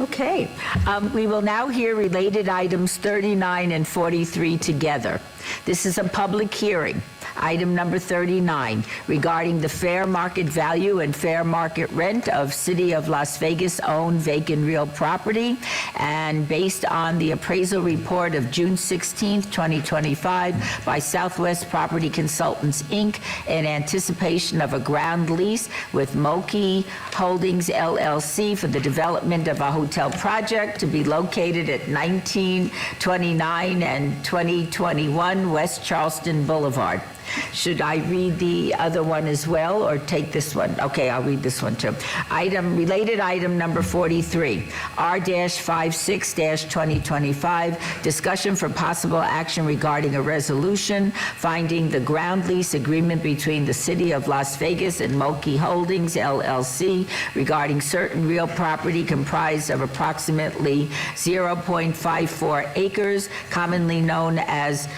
Okay, we will now hear related items 39 and 43 together. This is a public hearing. Item number 39, regarding the fair market value and fair market rent of City of Las Vegas-owned vacant real property, and based on the appraisal report of June 16th, 2025 by Southwest Property Consultants, Inc., in anticipation of a ground lease with Moki Holdings, LLC for the development of a hotel project to be located at 1929 and 2021 West Charleston Boulevard. Should I read the other one as well, or take this one? Okay, I'll read this one too. Related item number 43, R-56-2025, discussion for possible action regarding a resolution finding the ground lease agreement between the City of Las Vegas and Moki Holdings, LLC, regarding certain real property comprised of approximately 0.54 acres, commonly known as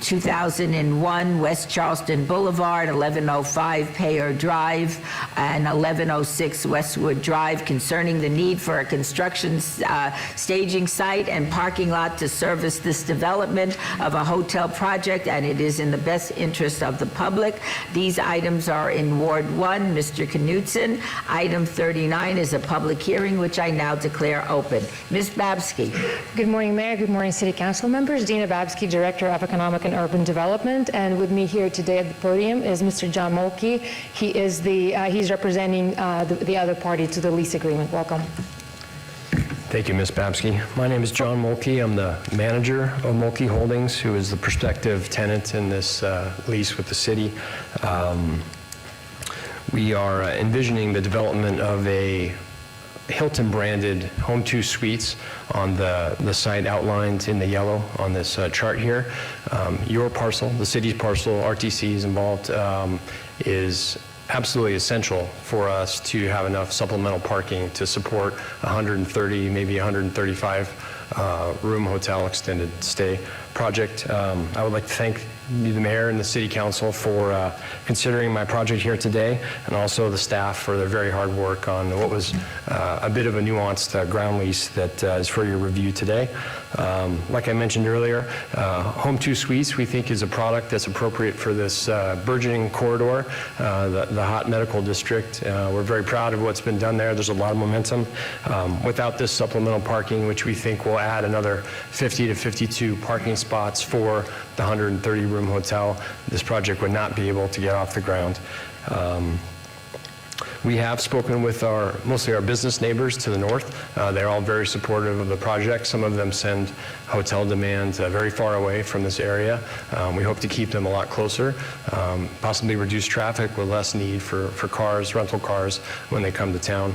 2001 West Charleston Boulevard, 1105 Payer Drive, and 1106 Westwood Drive, concerning the need for a construction staging site and parking lot to service this development of a hotel project, and it is in the best interest of the public. These items are in Ward 1, Mr. Knutson. Item 39 is a public hearing, which I now declare open. Ms. Babsky. Good morning, Mayor. Good morning, City Council members. Dina Babsky, Director of Economic and Urban Development, and with me here today at the podium is Mr. John Mulkey. He is he's representing the other party to the lease agreement. Welcome. Thank you, Ms. Babsky. My name is John Mulkey. I'm the manager of Mulkey Holdings, who is the prospective tenant in this lease with the city. We are envisioning the development of a Hilton-branded Home 2 Suites on the site outlined in the yellow on this chart here. Your parcel, the city's parcel, RTC is involved, is absolutely essential for us to have enough supplemental parking to support 130, maybe 135 room hotel extended stay project. I would like to thank the mayor and the city council for considering my project here today, and also the staff for their very hard work on what was a bit of a nuanced ground lease that is for your review today. Like I mentioned earlier, Home 2 Suites we think is a product that's appropriate for this burgeoning corridor, the hot medical district. We're very proud of what's been done there. There's a lot of momentum. Without this supplemental parking, which we think will add another 50 to 52 parking spots for the 130 room hotel, this project would not be able to get off the ground. We have spoken with mostly our business neighbors to the north. They're all very supportive of the project. Some of them send hotel demand very far away from this area. We hope to keep them a lot closer, possibly reduce traffic with less need for cars, rental cars, when they come to town.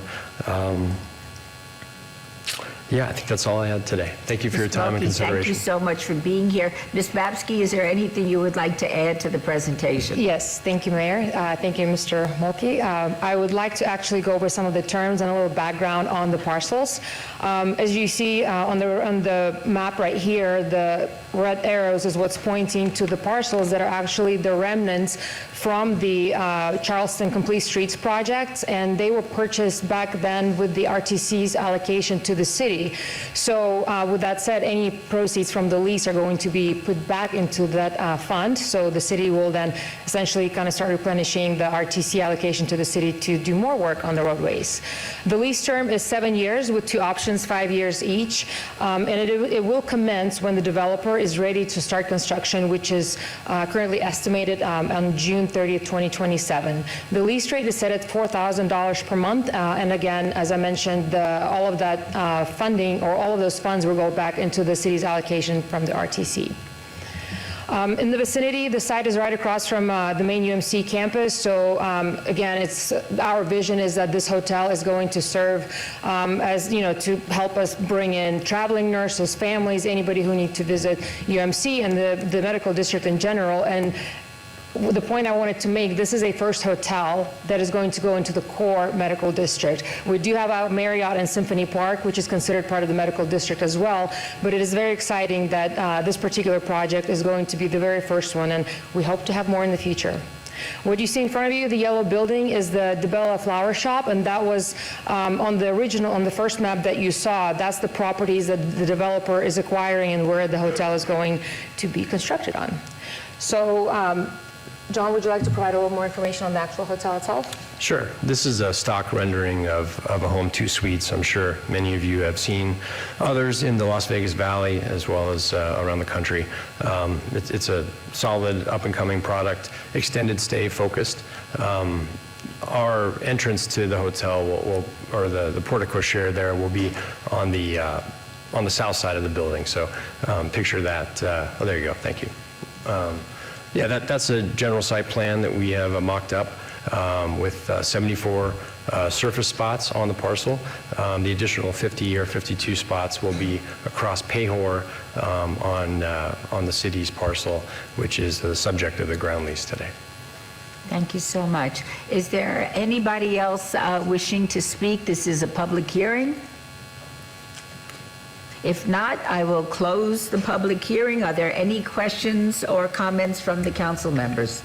Yeah, I think that's all I had today. Thank you for your time and consideration. Thank you so much for being here. Ms. Babsky, is there anything you would like to add to the presentation? Yes, thank you, Mayor. Thank you, Mr. Mulkey. I would like to actually go over some of the terms and a little background on the parcels. As you see on the map right here, the red arrows is what's pointing to the parcels that are actually the remnants from the Charleston Complete Streets project, and they were purchased back then with the RTC's allocation to the city. So with that said, any proceeds from the lease are going to be put back into that fund, so the city will then essentially kind of start replenishing the RTC allocation to the city to do more work on the roadways. The lease term is 7 years with 2 options, 5 years each, and it will commence when the developer is ready to start construction, which is currently estimated on June 30th, 2027. The lease rate is set at $4,000 per month, and again, as I mentioned, all of that funding, or all of those funds, will go back into the city's allocation from the RTC. In the vicinity, the site is right across from the main UMC campus. So again, our vision is that this hotel is going to serve as, to help us bring in traveling nurses, families, anybody who need to visit UMC and the medical district in general. And the point I wanted to make, this is a first hotel that is going to go into the core medical district. We do have our Marriott and Symphony Park, which is considered part of the medical district as well, but it is very exciting that this particular project is going to be the very first one, and we hope to have more in the future. What you see in front of you, the yellow building, is the DeBella Flower Shop, and that was on the first map that you saw, that's the properties that the developer is acquiring and where the hotel is going to be constructed on. So, John, would you like to provide a little more information on the actual hotel itself? Sure. This is a stock rendering of a home 2 suites. I'm sure many of you have seen others in the Las Vegas Valley as well as around the country. It's a solid up-and-coming product, extended stay focused. Our entrance to the hotel or the portico share there will be on the south side of the building. So picture that. Oh, there you go. Thank you. Yeah, that's a general site plan that we have mocked up with 74 surface spots on the parcel. The additional 50 or 52 spots will be across Payhor on the city's parcel, which is the subject of the ground lease today. Thank you so much. Is there anybody else wishing to speak? This is a public hearing. If not, I will close the public hearing. Are there any questions or comments from the council members?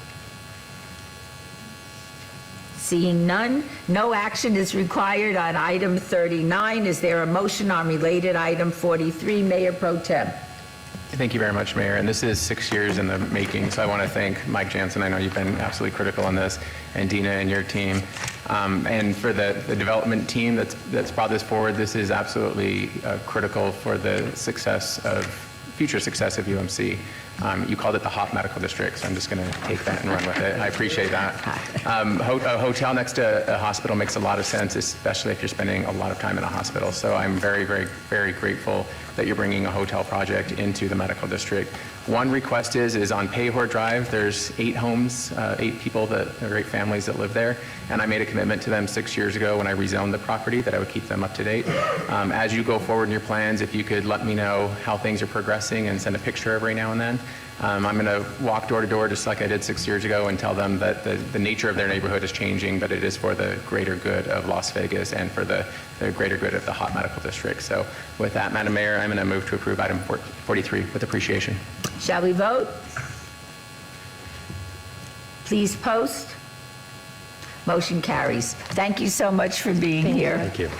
Seeing none, no action is required on item 39. Is there a motion on related item 43? Mayor Pro Tem. Thank you very much, Mayor. And this is 6 years in the making, so I want to thank Mike Jansen. I know you've been absolutely critical on this, and Dina and your team. And for the development team that's brought this forward, this is absolutely critical for the future success of UMC. You called it the hot medical district, so I'm just going to take that and run with it. I appreciate that. A hotel next to a hospital makes a lot of sense, especially if you're spending a lot of time in a hospital. So I'm very, very, very grateful that you're bringing a hotel project into the medical district. One request is on Payhor Drive, there's 8 homes, 8 people, that are 8 families that live there, and I made a commitment to them 6 years ago when I rezoned the property that I would keep them up to date. As you go forward in your plans, if you could let me know how things are progressing and send a picture every now and then. I'm going to walk door to door just like I did 6 years ago and tell them that the nature of their neighborhood is changing, but it is for the greater good of Las Vegas and for the greater good of the hot medical district. So with that, Madam Mayor, I'm going to move to approve item 43 with appreciation. Shall we vote? Please post. Motion carries. Thank you so much for being here. Thank you.